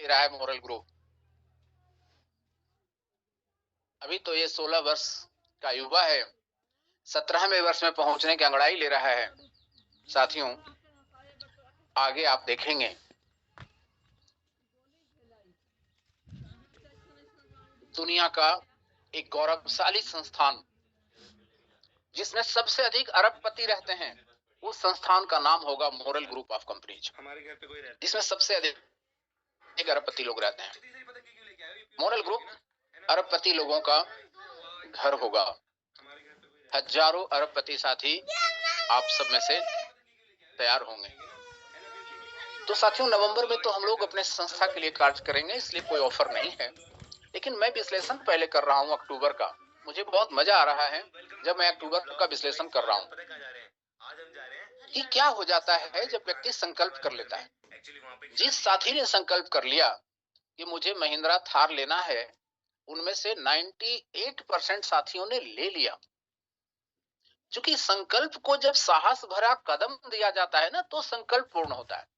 ले रहा है मोरल ग्रुप। अभी तो ये 16 वर्ष का युवा है, 17वें वर्ष में पहुंचने की अंगड़ाई ले रहा है। साथियों, आगे आप देखेंगे दुनिया का एक गौरवशाली संस्थान जिसमें सबसे अधिक अरबपति रहते हैं, उस संस्थान का नाम होगा मोरल ग्रुप ऑफ कंपनीज। हमारे घर पे कोई रहता है जिसमें सबसे अधिक अरबपति लोग रहते हैं। मोरल ग्रुप अरबपति लोगों का घर होगा। हजारों अरबपति साथी आप सब में से तैयार होंगे। तो साथियों, नवंबर में तो हम लोग अपने संस्था के लिए कार्य करेंगे, इसलिए कोई ऑफर नहीं है, लेकिन मैं विश्लेषण पहले कर रहा हूं अक्टूबर का। मुझे बहुत मजा आ रहा है जब मैं अक्टूबर का विश्लेषण कर रहा हूं कि क्या हो जाता है जब व्यक्ति संकल्प कर लेता है। जिस साथी ने संकल्प कर लिया कि मुझे महिंद्रा थार लेना है, उनमें से 98% साथियों ने ले लिया। क्योंकि संकल्प को जब साहस भरा कदम दिया जाता है ना, तो संकल्प पूर्ण होता है।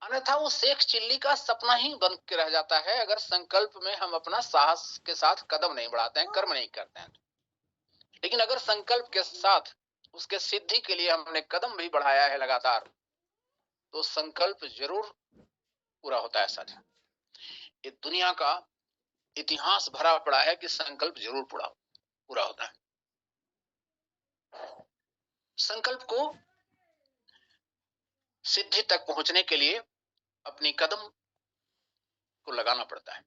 अन्यथा वो शेख चिल्ली का सपना ही बन के रह जाता है, अगर संकल्प में हम अपना साहस के साथ कदम नहीं बढ़ाते हैं, कर्म नहीं करते हैं। लेकिन अगर संकल्प के साथ उसके सिद्धि के लिए हमने कदम भी बढ़ाया है लगातार, तो संकल्प जरूर पूरा होता है। साथ ये दुनिया का इतिहास भरा पड़ा है कि संकल्प जरूर पूरा होता है। संकल्प को सिद्धि तक पहुंचने के लिए अपनी कदम को लगाना पड़ता है।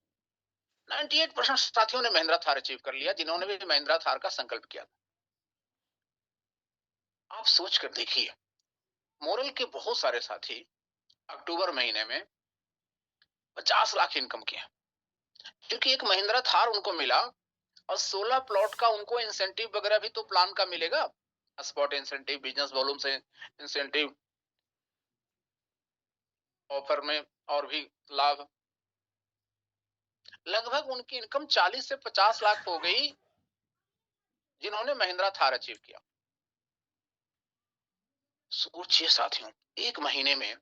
98% साथियों ने महिंद्रा थार अचीव कर लिया, जिन्होंने भी महिंद्रा थार का संकल्प किया। आप सोच कर देखिए, मोरल के बहुत सारे साथी अक्टूबर महीने में 50 लाख इनकम किया, क्योंकि एक महिंद्रा थार उनको मिला और 16 प्लॉट का उनको इंसेंटिव वगैरह भी तो प्लान का मिलेगा। स्पॉट इंसेंटिव, बिजनेस वॉल्यूम से इंसेंटिव, ऑफर में और भी लाभ। लगभग उनकी इनकम 40 से 50 लाख हो गई जिन्होंने महिंद्रा थार अचीव किया। सोचिए साथियों, एक महीने में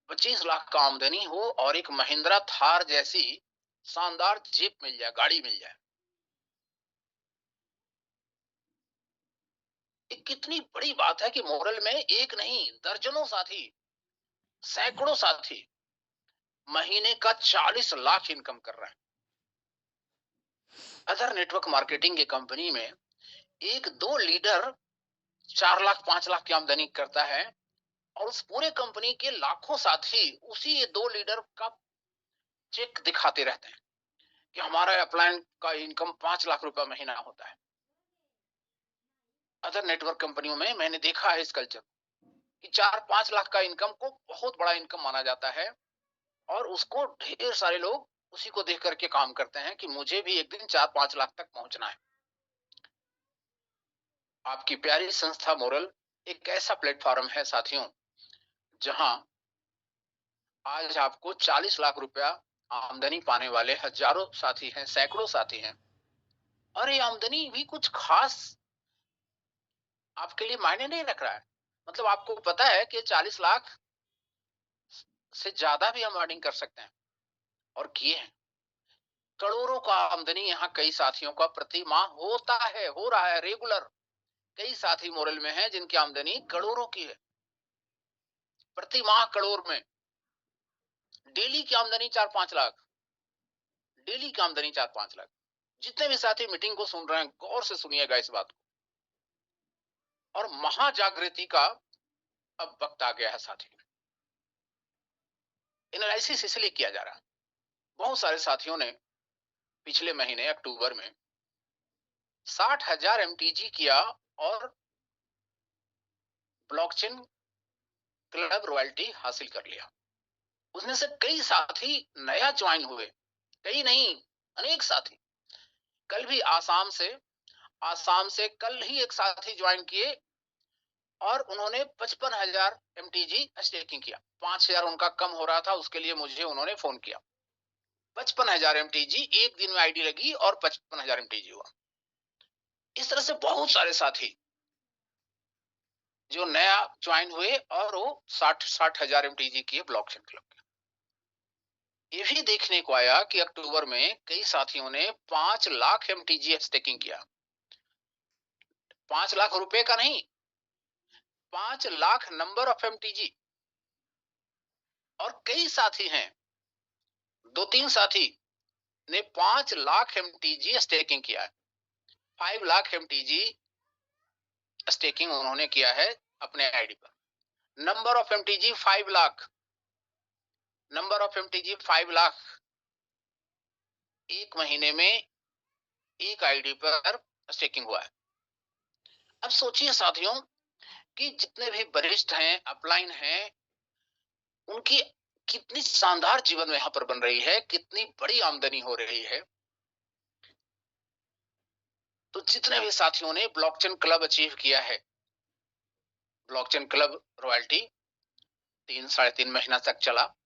25 लाख का आमदनी हो और एक महिंद्रा थार जैसी शानदार जीप मिल जाए, गाड़ी मिल जाए। ये कितनी बड़ी बात है कि मोरल में एक नहीं, दर्जनों साथी, सैकड़ों साथी महीने का 40 लाख इनकम कर रहे हैं। अदर नेटवर्क मार्केटिंग की कंपनी में एक दो लीडर 4 लाख 5 लाख की आमदनी करता है और उस पूरे कंपनी के लाखों साथी उसी दो लीडर का चेक दिखाते रहते हैं कि हमारा अपलाइन का इनकम 5 लाख रुपया महीना होता है। अदर नेटवर्क कंपनियों में मैंने देखा है इस कल्चर कि 4-5 लाख का इनकम को बहुत बड़ा इनकम माना जाता है और उसको ढेर सारे लोग उसी को देख करके काम करते हैं कि मुझे भी एक दिन 4-5 लाख तक पहुंचना है। आपकी प्यारी संस्था मोरल एक ऐसा प्लेटफॉर्म है साथियों, जहां आज आपको 40 लाख रुपया आमदनी पाने वाले हजारों साथी हैं, सैकड़ों साथी हैं। और ये आमदनी भी कुछ खास आपके लिए मायने नहीं रख रहा है। मतलब आपको पता है कि 40 लाख से ज्यादा भी हम अर्निंग कर सकते हैं और किए हैं। करोड़ों का आमदनी यहाँ कई साथियों का प्रति माह होता है, हो रहा है रेगुलर। कई साथी मोरल में हैं जिनकी आमदनी करोड़ों की है, प्रति माह करोड़ में। डेली की आमदनी 4-5 लाख, डेली की आमदनी 4-5 लाख। जितने भी साथी मीटिंग को सुन रहे हैं, गौर से सुनिएगा इस बात को। और महाजागृति का अब वक्त आ गया है साथी। एनालिसिस इसलिए किया जा रहा है, बहुत सारे साथियों ने पिछले महीने अक्टूबर में 60,000 MTG किया और ब्लॉकचेन क्लब रॉयल्टी हासिल कर लिया। उसमें से कई साथी नया ज्वाइन हुए, कई नहीं, अनेक साथी। कल भी आसाम से कल ही एक साथी ज्वाइन किए और उन्होंने 55,000 MTG स्टेकिंग किया। 5,000 उनका कम हो रहा था, उसके लिए मुझे उन्होंने फोन किया। 55,000 MTG एक दिन में आईडी लगी और 55,000 MTG हुआ। इस तरह से बहुत सारे साथी जो नया ज्वाइन हुए और वो 60 हजार MTG किए ब्लॉकचेन क्लब के। ये भी देखने को आया कि अक्टूबर में कई साथियों ने 5 लाख MTG स्टेकिंग किया। 5 लाख रुपए का नहीं, 5 लाख नंबर ऑफ MTG। और कई साथी हैं, 2-3 साथी ने 5 लाख MTG स्टेकिंग किया है। 5 लाख MTG स्टेकिंग उन्होंने किया है अपने आईडी पर। Number of MTG 5 lakh, number of MTG 5 lakh. एक महीने में एक आईडी पर स्टेकिंग हुआ है। अब सोचिए साथियों कि जितने भी वरिष्ठ हैं, अपलाइन हैं, उनकी कितनी शानदार जीवन में यहां पर बन रही है, कितनी बड़ी आमदनी हो रही है। तो जितने भी साथियों ने ब्लॉकचेन क्लब अचीव किया है, ब्लॉकचेन क्लब रॉयल्टी 3-3.5 महीना तक चला।